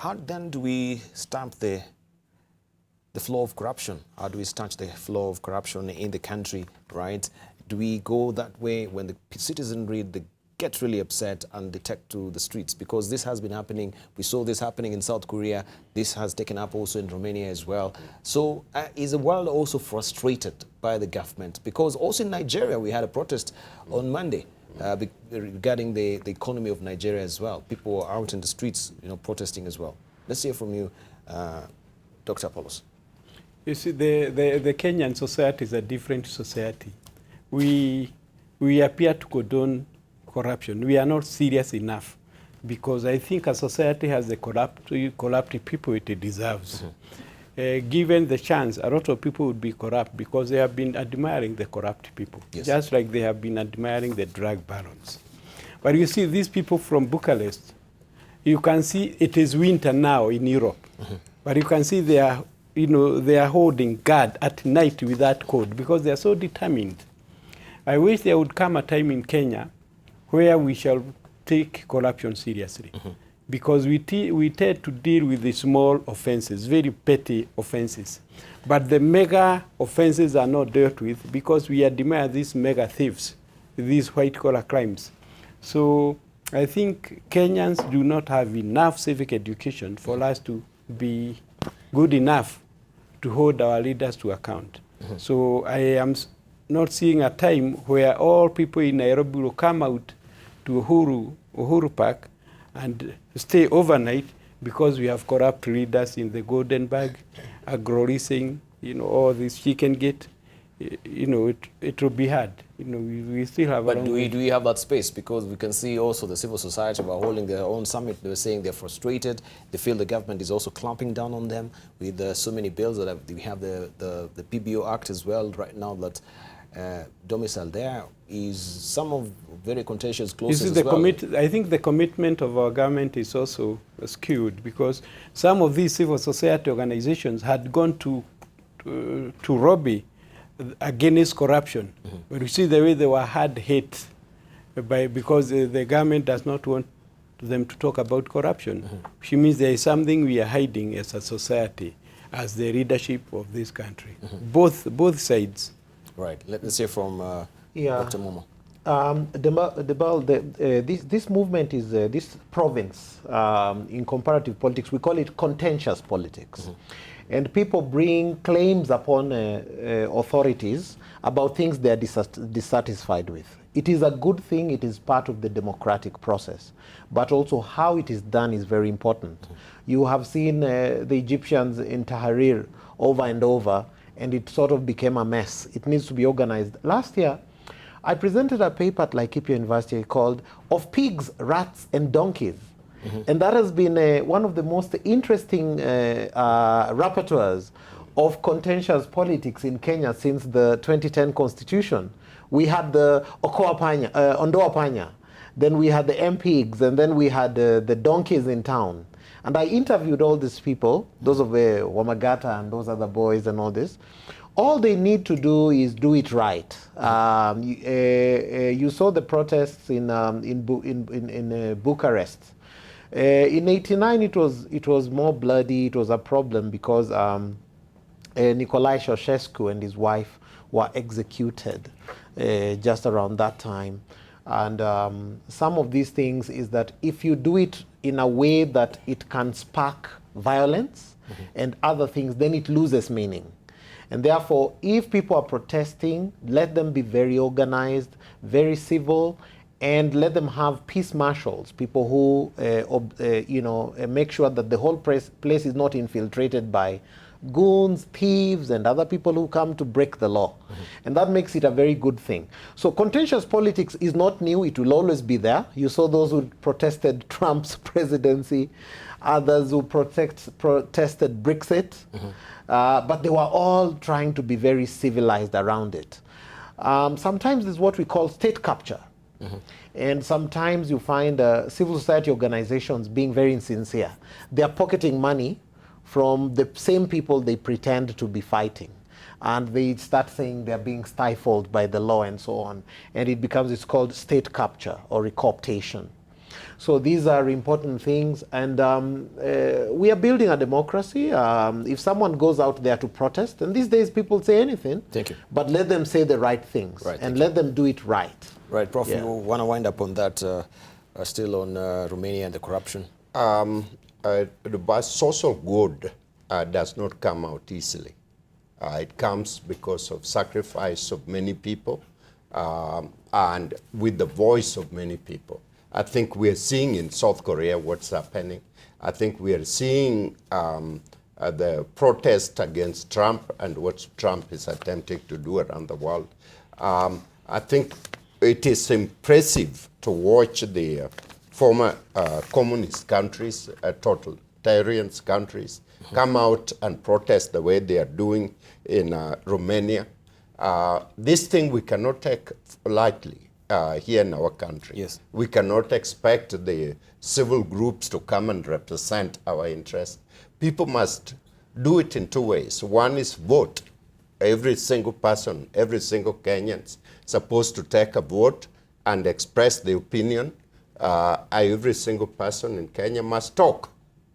How then do we stamp the flow of corruption? How do we stanch the flow of corruption in the country, right? Do we go that way when the citizenry, they get really upset and they take to the streets? Because this has been happening. We saw this happening in South Korea. This has taken up also in Romania as well. So is the world also frustrated by the government? Because also in Nigeria, we had a protest on Monday regarding the economy of Nigeria as well. People are out in the streets, protesting as well. Let's hear from you, Dr. Apollos. You see, the Kenyan society is a different society. We appear to condone corruption. We are not serious enough because I think a society has the corrupt people it deserves. Mm-hmm. Given the chance, a lot of people would be corrupt because they have been admiring the corrupt people, yes, just like they have been admiring the drug barons. But you see, these people from Bucharest, you can see it is winter now in Europe, mm-hmm, but you can see they are holding guard at night with that code because they are so determined. I wish there would come a time in Kenya where we shall take corruption seriously, mm-hmm, because we tend to deal with the small offenses, very petty offenses. But the mega offenses are not dealt with because we admire these mega thieves, these white-collar crimes. So I think Kenyans do not have enough civic education for us to be good enough to hold our leaders to account. Mm-hmm. So I am not seeing a time where all people in Nairobi will come out to Uhuru Park and stay overnight because we have corrupt leaders in the Golden Bag, agro-leasing, all this chicken gate. It will be hard. We still have. But do we have that space? Because we can see also the civil society were holding their own summit. They were saying they're frustrated. They feel the government is also clamping down on them with so many bills that we have the PBO Act as well right now that domicile there is some of very contentious clauses as well. I think the commitment of our government is also skewed because some of these civil society organizations had gone to lobby against corruption. Mm-hmm. But you see the way they were hard hit because the government does not want them to talk about corruption. Mm-hmm. Which means there is something we are hiding as a society, as the leadership of this country. Mm-hmm. Both sides. Right. Let's hear from Dr. Mumo. This movement is this province in comparative politics. We call it contentious politics. Mm-hmm. And people bring claims upon authorities about things they are dissatisfied with. It is a good thing. It is part of the democratic process. But also how it is done is very important. Mm-hmm. You have seen the Egyptians in Tahrir over and over, and it sort of became a mess. It needs to be organized. Last year, I presented a paper at Laikipia University called Of Pigs, Rats, and Donkeys. Mm-hmm. And that has been one of the most interesting repertoires of contentious politics in Kenya since the 2010 constitution. We had the Ondoa Panya, then we had the M-Pigs, and then we had the donkeys in town. And I interviewed all these people, those of Wamagata and those other boys and all this. All they need to do is do it right. You saw the protests in Bucharest. In '89, it was more bloody. It was a problem because Nicolae Ceausescu and his wife were executed just around that time. And some of these things is that if you do it in a way that it can spark violence, mm-hmm, and other things, then it loses meaning. And therefore, if people are protesting, let them be very organized, very civil, and let them have peace marshals, people who make sure that the whole place is not infiltrated by goons, thieves, and other people who come to break the law. Mm-hmm. And that makes it a very good thing. So contentious politics is not new. It will always be there. You saw those who protested Trump's presidency, others who protested Brexit, mm-hmm, but they were all trying to be very civilized around it. Sometimes it's what we call state capture. Mm-hmm. And sometimes you find civil society organizations being very insincere. They are pocketing money from the same people they pretend to be fighting. And they start saying they're being stifled by the law and so on. And it becomes, it's called state capture or recooptation. So these are important things, and we are building a democracy. If someone goes out there to protest, and these days people say anything, Thank you. but let them say the right things, Right, and thank let them do it right. Right, Prof, Yeah. you want to wind up on that, still on Romania and the corruption? The social good does not come out easily. It comes because of sacrifice of many people and with the voice of many people. I think we're seeing in South Korea what's happening. I think we are seeing the protest against Trump and what Trump is attempting to do around the world. I think it is impressive to watch the former communist countries, totalitarian countries, come out and protest the way they are doing in Romania. This thing we cannot take lightly here in our country. Yes. We cannot expect the civil groups to come and represent our interests. People must do it in two ways. One is vote. Every single person, every single Kenyan is supposed to take a vote and express the opinion. Every single person in Kenya must talk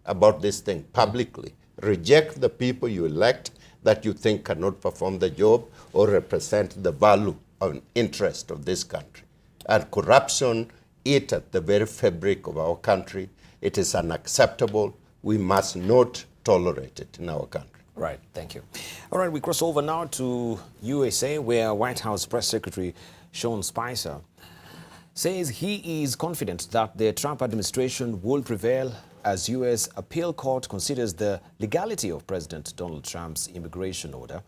about this thing publicly. Reject the people you elect that you think cannot perform the job or represent the value and interest of this country. And corruption, it at the very fabric of our country. It is unacceptable. We must not tolerate it in our country. Right, thank you. All right, we cross over now to USA, where White House Press Secretary Sean Spicer says he is confident that the Trump administration will prevail as U.S. appeal court considers the legality of President Donald Trump's immigration order.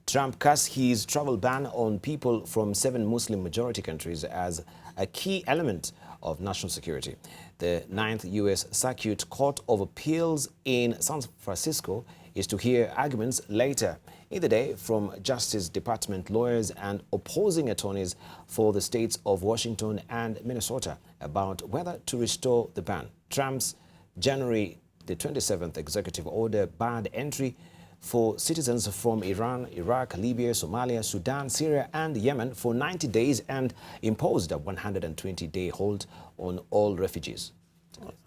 Trump cast his travel ban on people from 7 Muslim-majority countries as a key element of national security. The 9th U.S. Circuit Court of Appeals in San Francisco is to hear arguments later in the day from Justice Department lawyers and opposing attorneys for the states of Washington and Minnesota about whether to restore the ban. Trump's January the 27th executive order barred entry for citizens from Iran, Iraq, Libya, Somalia, Sudan, Syria, and Yemen for 90 days and imposed a 120-day hold on all refugees.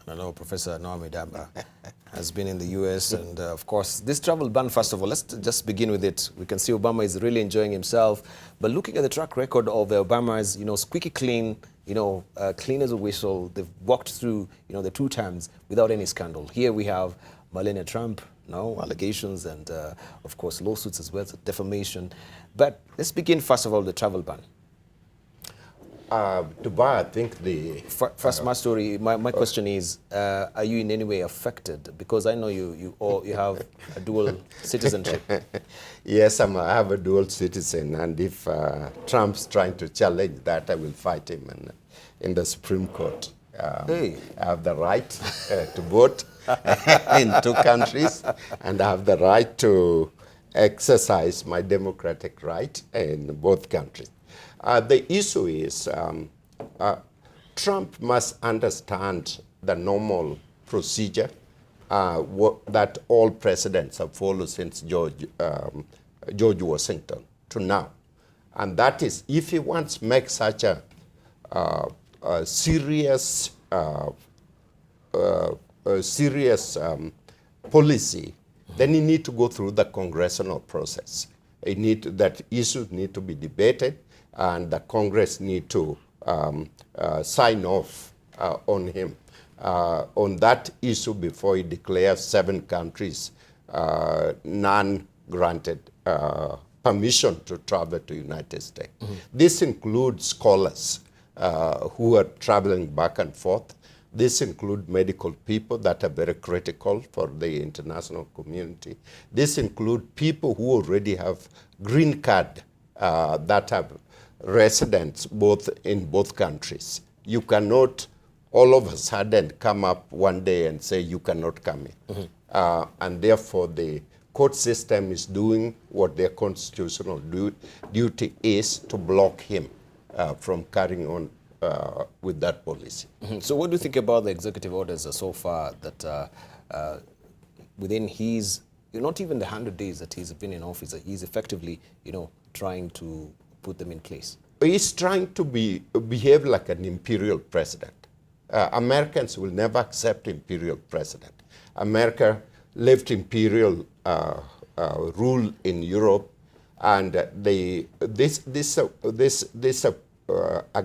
I know Professor Noah Midamba has been in the U.S. and, of course, this travel ban, first of all, let's just begin with it. We can see Obama is really enjoying himself. But looking at the track record of Obama's, squeaky clean, clean as a whistle, they've walked through, the 2 terms without any scandal. Here we have Melania Trump, allegations and, of course, lawsuits as well, so defamation. But let's begin, first of all, the travel ban. Dubai, I think the... First, my story, my question is, are you in any way affected? Because I know you have a dual citizenship. Yes, I have a dual citizen, and if Trump's trying to challenge that, I will fight him in the Supreme Court. I have the right to vote in 2 countries, and I have the right to exercise my democratic right in both countries. The issue is Trump must understand the normal procedure that all presidents have followed since George Washington to now. And that is, if he wants to make such a serious policy, then he need to go through the congressional process. That issues need to be debated, and the Congress need to sign off on him on that issue before he declares 7 countries non-granted permission to travel to United States. Mm-hmm. This includes scholars who are traveling back and forth. This includes medical people that are very critical for the international community. This includes people who already have green card that have residents in both countries. You cannot all of a sudden come up one day and say you cannot come in. Mm-hmm. And therefore the court system is doing what their constitutional duty is to block him from carrying on with that policy. Mm-hmm. So what do you think about the executive orders so far that within his, not even the 100 days that he's been in office, he's effectively, trying to put them in place? He's trying to behave like an imperial president. Americans will never accept imperial president. America left imperial rule in Europe, and a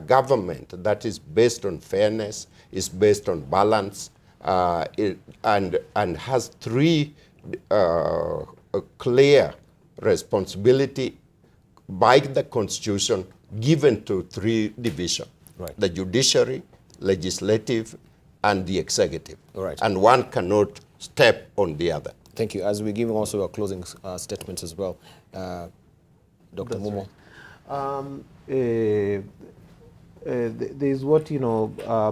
government that is based on fairness, is based on balance, and has three clear responsibility by the Constitution given to three divisions: Right. the judiciary, legislative, and the executive. Right. And one cannot step on the other. Thank you. As we're giving also our closing statements as well, Dr. Mumo. There's what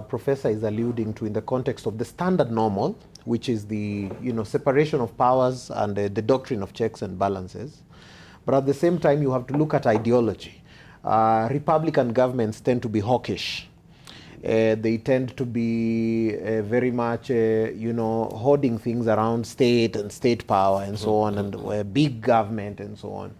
Professor is alluding to in the context of the standard normal, which is the separation of powers and the doctrine of checks and balances. But at the same time, you have to look at ideology. Republican governments tend to be hawkish. They tend to be very much, hoarding things around state and state power and so on, and big government and so on.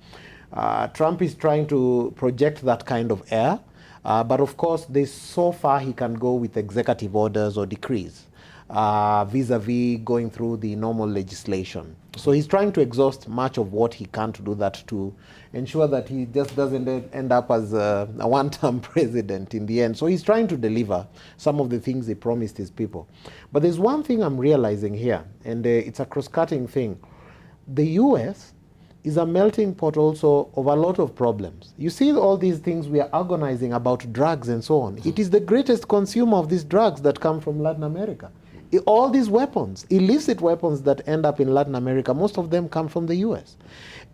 Trump is trying to project that kind of air, but of course, there's so far he can go with executive orders or decrees, vis-a-vis going through the normal legislation. So he's trying to exhaust much of what he can to do that, to ensure that he just doesn't end up as a one-term president in the end. So he's trying to deliver some of the things he promised his people. But there's one thing I'm realizing here, and it's a cross-cutting thing. The US is a melting pot also of a lot of problems. You see all these things we are agonizing about, drugs and so on. It is the greatest consumer of these drugs that come from Latin America. All these weapons, illicit weapons that end up in Latin America, most of them come from the US.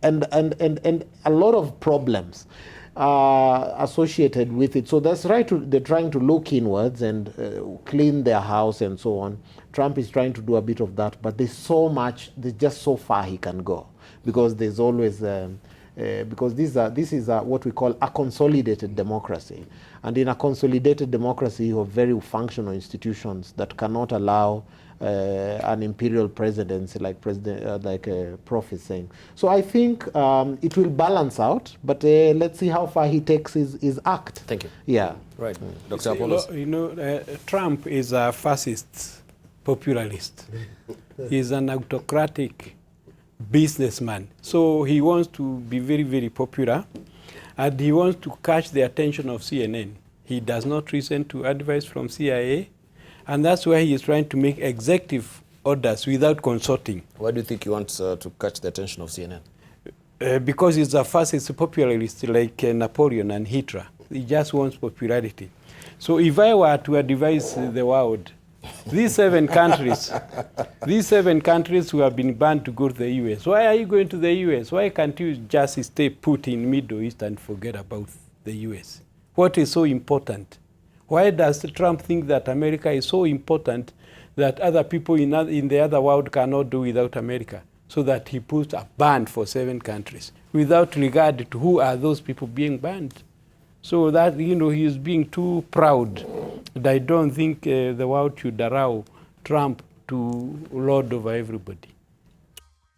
And a lot of problems associated with it. So that's right, they're trying to look inwards and clean their house and so on. Trump is trying to do a bit of that, but there's just so far he can go. Because there's always, because this is what we call a consolidated democracy. And in a consolidated democracy, you have very functional institutions that cannot allow an imperial presidency like Prof is saying. So I think it will balance out, but let's see how far he takes his act. Thank you. Yeah. Right. Dr. Apollos. Trump is a fascist popularist. He's an autocratic businessman. So he wants to be very, very popular, and he wants to catch the attention of CNN. He does not listen to advice from CIA, and that's why he is trying to make executive orders without consulting. Why do you think he wants to catch the attention of CNN? Because he's a fascist popularist like Napoleon and Hitler. He just wants popularity. So if I were to advise the world, these seven countries who have been banned to go to the US, why are you going to the US? Why can't you just stay put in Middle East and forget about the US? What is so important? Why does Trump think that America is so important that other people in the other world cannot do without America? So that he puts a ban for 7 countries without regard to who are those people being banned. So that, he is being too proud. And I don't think the world should allow Trump to lord over everybody.